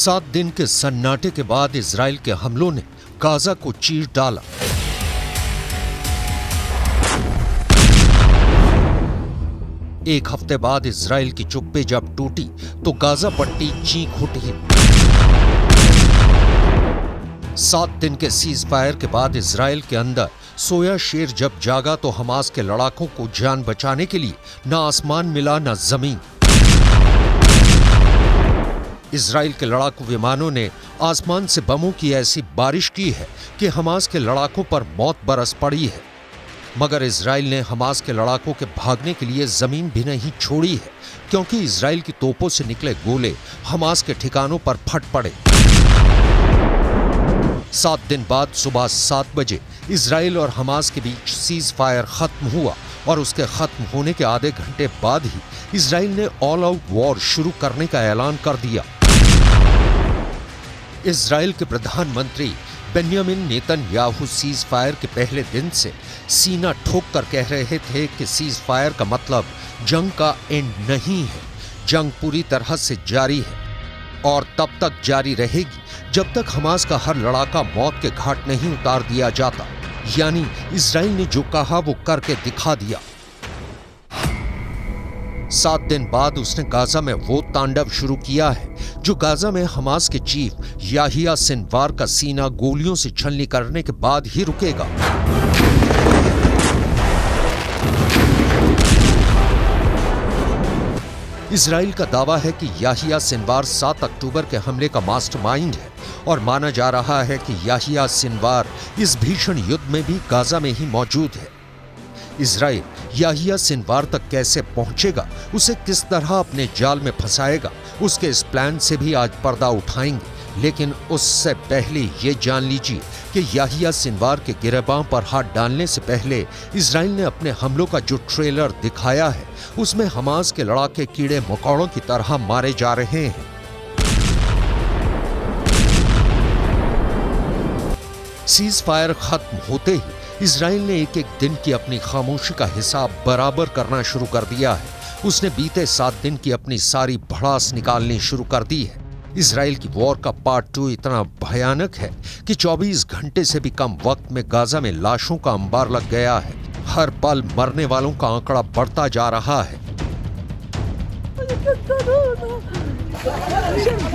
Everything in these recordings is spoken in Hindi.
7 दिन के सन्नाटे के बाद इजराइल के हमलों ने गाजा को चीर डाला। एक हफ्ते बाद इजराइल की चुप्पी जब टूटी तो गाजा पट्टी चीख उठी। 7 दिन के सीज फायर के बाद इजराइल के अंदर सोया शेर जब जागा तो हमास के लड़ाकों को जान बचाने के लिए न आसमान मिला न जमीन। इजराइल के लड़ाकू विमानों ने आसमान से बमों की ऐसी बारिश की है कि हमास के लड़ाकों पर मौत बरस पड़ी है। मगर इजराइल ने हमास के लड़ाकों के भागने के लिए जमीन भी नहीं छोड़ी है, क्योंकि इजराइल की तोपों से निकले गोले हमास के ठिकानों पर फट पड़े। 7 दिन बाद सुबह 7 बजे इजराइल और हमास के बीच सीज फायर खत्म हुआ और उसके खत्म होने के आधे घंटे बाद ही इजराइल ने ऑल आउट वॉर शुरू करने का ऐलान कर दिया। इजराइल के प्रधानमंत्री बेन्यामिन नेतन्याहू सीज फायर के पहले दिन से सीना ठोक कर कह रहे थे कि सीज फायर का मतलब जंग का एंड नहीं है, जंग पूरी तरह से जारी है और तब तक जारी रहेगी जब तक हमास का हर लड़ाका मौत के घाट नहीं उतार दिया जाता। यानी इजराइल ने जो कहा वो करके दिखा दिया। 7 दिन बाद उसने गाजा में वो तांडव शुरू किया है जो गाजा में हमास के चीफ याहिया सिनवार का सीना गोलियों से छलनी करने के बाद ही रुकेगा। इजराइल का दावा है कि याहिया सिनवार 7 अक्टूबर के हमले का मास्टरमाइंड है और माना जा रहा है कि याहिया सिनवार इस भीषण युद्ध में भी गाजा में ही मौजूद है। इजराइल याहिया सिनवार तक कैसे पहुंचेगा, उसे किस तरह अपने जाल में फंसाएगा, उसके इस प्लान से भी आज पर्दा उठाएंगे। लेकिन उससे पहले ये जान लीजिए कि याहिया सिनवार के गिरबां पर हाथ डालने से पहले इजराइल ने अपने हमलों का जो ट्रेलर दिखाया है उसमें हमास के लड़ाके कीड़े मकोड़ों की तरह मारे जा रहे हैं। सीज फायर खत्म होते ही इजराइल ने एक एक दिन की अपनी खामोशी का हिसाब बराबर करना शुरू कर दिया है। उसने बीते 7 दिन की अपनी सारी भड़ास निकालनी शुरू कर दी है। इजराइल की वॉर का पार्ट 2 इतना भयानक है कि 24 घंटे से भी कम वक्त में गाजा में लाशों का अंबार लग गया है। हर पल मरने वालों का आंकड़ा बढ़ता जा रहा है।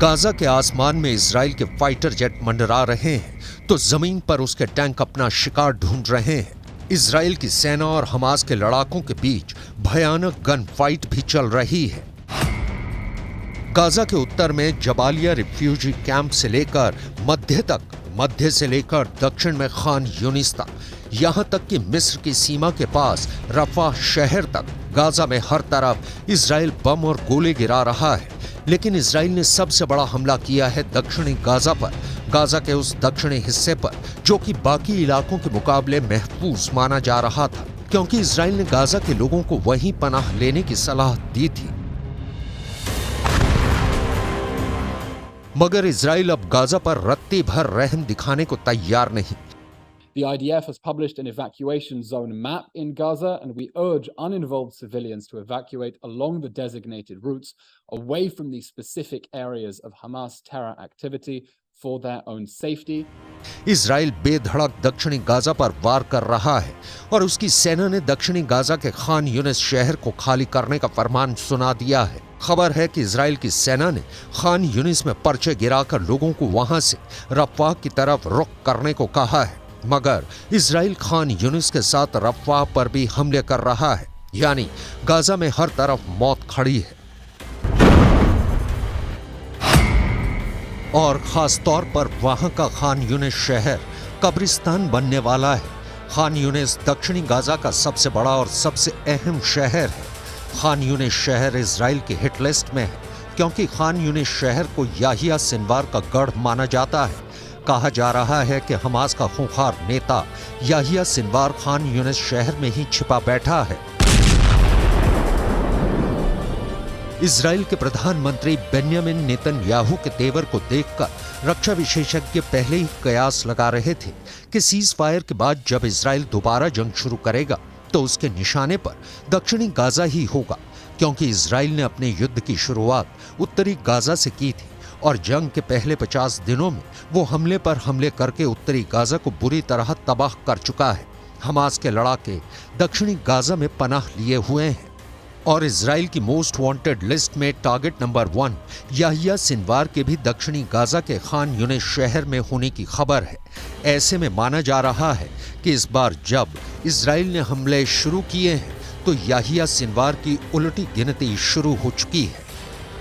गाजा के आसमान में इजराइल के फाइटर जेट मंडरा रहे हैं तो जमीन पर उसके टैंक अपना शिकार ढूंढ रहे हैं। इजराइल की सेना और हमास के लड़ाकों के बीच भयानक गन फाइट भी चल रही है। गाजा के उत्तर में जबालिया रिफ्यूजी कैंप से लेकर मध्य से लेकर दक्षिण में खान यूनिस तक, यहां तक कि मिस्र की सीमा के पास रफा शहर तक गाजा में हर तरफ इजराइल बम और गोले गिरा रहा है। लेकिन इजराइल ने सबसे बड़ा हमला किया है दक्षिणी गाजा पर, गाजा के उस दक्षिणी हिस्से पर जो कि बाकी इलाकों के मुकाबले महफूज माना जा रहा था, क्योंकि इजराइल ने गाजा के लोगों को वहीं पनाह लेने की सलाह दी थी। मगर इजराइल अब गाजा पर रत्ती भर रहम दिखाने को तैयार नहीं। The IDF has published an evacuation zone map in Gaza, and we urge uninvolved civilians to evacuate along the designated routes away from the specific areas of Hamas terror activity for their own safety. Israel बेधड़क दक्षिणी गाजा पर वार कर रहा है और उसकी सेना ने दक्षिणी गाजा के खान यूनिस शहर को खाली करने का फरमान सुना दिया है। खबर है कि इजराइल की सेना ने खान यूनिस में पर्चे गिराकर लोगों को वहां से रफ़ाह की तरफ रुख करने को कहा है। मगर इजराइल खान यूनिस के साथ रफ़ाह पर भी हमले कर रहा है। यानी गाजा में हर तरफ मौत खड़ी है और खास तौर पर वहां का खान यूनिस शहर कब्रिस्तान बनने वाला है। खान यूनिस दक्षिणी गाजा का सबसे बड़ा और सबसे अहम शहर है। खान यूनिस शहर इजराइल की हिट लिस्ट में है क्योंकि खान यूनिस शहर को याहिया सिनवार का गढ़ माना जाता है। कहा जा रहा है कि हमास का खूंखार नेता याहिया सिनवार खान यूनिस शहर में ही छिपा बैठा है। इजराइल के प्रधानमंत्री बेन्यामिन नेतन्याहू के तेवर को देखकर रक्षा विशेषज्ञ पहले ही कयास लगा रहे थे कि सीज फायर के बाद जब इजराइल दोबारा जंग शुरू करेगा तो उसके निशाने पर दक्षिणी गाजा ही होगा, क्योंकि इजराइल ने अपने युद्ध की शुरुआत उत्तरी गाजा से की थी और जंग के पहले 50 दिनों में वो हमले पर हमले करके उत्तरी गाजा को बुरी तरह तबाह कर चुका है। हमास के लड़ाके दक्षिणी गाजा में पनाह लिए हुए हैं और इजराइल की मोस्ट वांटेड लिस्ट में टारगेट नंबर 1 याहिया सिनवार के भी दक्षिणी गाजा के खान यूनिस शहर में होने की खबर है। ऐसे में माना जा रहा है कि इस बार जब इजराइल ने हमले शुरू किए हैं तो याहिया सिनवार की उलटी गिनती शुरू हो चुकी है।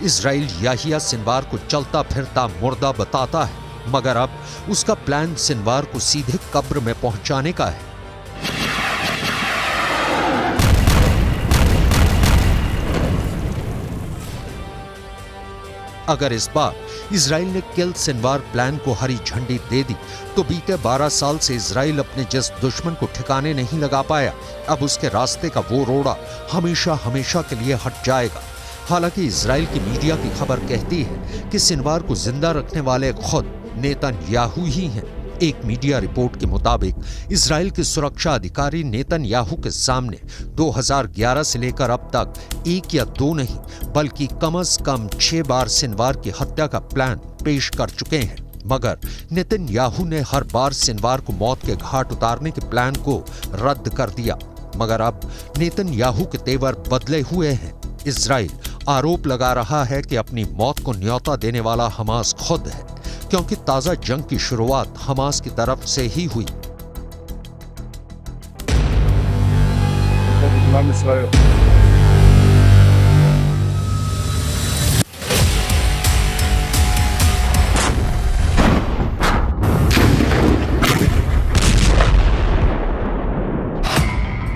इजराइल याहिया सिनवार को चलता फिरता मुर्दा बताता है, मगर अब उसका प्लान सिनवार को सीधे कब्र में पहुंचाने का है। अगर इस बार इजराइल ने किल सिनवार प्लान को हरी झंडी दे दी तो बीते 12 साल से इजराइल अपने जिस दुश्मन को ठिकाने नहीं लगा पाया, अब उसके रास्ते का वो रोड़ा हमेशा हमेशा के लिए हट जाएगा। हालांकि इजराइल की मीडिया की खबर कहती है कि सिनवार को जिंदा रखने वाले खुद नेतन्याहू ही हैं। एक मीडिया रिपोर्ट के मुताबिक इजराइल के सुरक्षा अधिकारी नेतन्याहू के सामने 2011 से लेकर अब तक 1 या 2 नहीं बल्कि कम से कम 6 बार सिनवार की हत्या का प्लान पेश कर चुके हैं, मगर नेतन्याहू ने हर बार सिनवार को मौत के घाट उतारने के प्लान को रद्द कर दिया। मगर अब नेतन्याहू के तेवर बदले हुए हैं। इजराइल आरोप लगा रहा है कि अपनी मौत को न्योता देने वाला हमास खुद है, क्योंकि ताजा जंग की शुरुआत हमास की तरफ से ही हुई।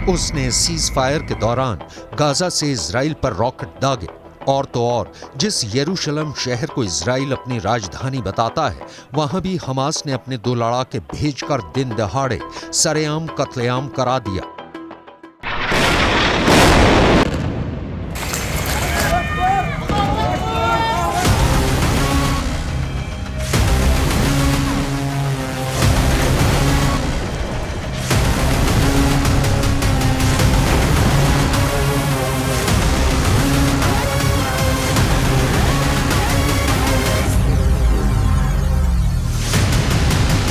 उसने सीज फायर के दौरान गाजा से इजराइल पर रॉकेट दागे और तो और जिस यरूशलेम शहर को इजराइल अपनी राजधानी बताता है, वहां भी हमास ने अपने 2 लड़ाके भेजकर दिन दहाड़े सरेआम कत्लेआम करा दिया।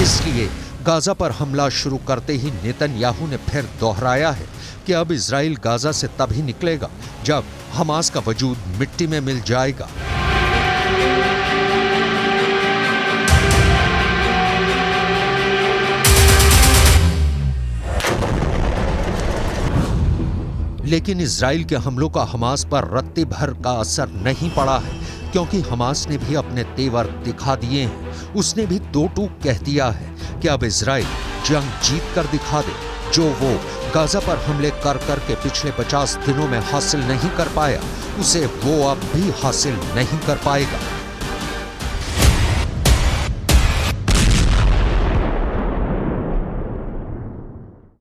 इसलिए गाजा पर हमला शुरू करते ही नेतन्याहू ने फिर दोहराया है कि अब इजराइल गाजा से तभी निकलेगा जब हमास का वजूद मिट्टी में मिल जाएगा। लेकिन इजराइल के हमलों का हमास पर रत्ती भर का असर नहीं पड़ा है, क्योंकि हमास ने भी अपने तेवर दिखा दिए हैं। उसने भी 2 टूक कह दिया है कि अब इजराइल जंग जीत कर दिखा दे, जो वो गाजा पर हमले कर के पिछले 50 दिनों में हासिल नहीं कर पाया, उसे वो अब भी हासिल नहीं कर पाएगा।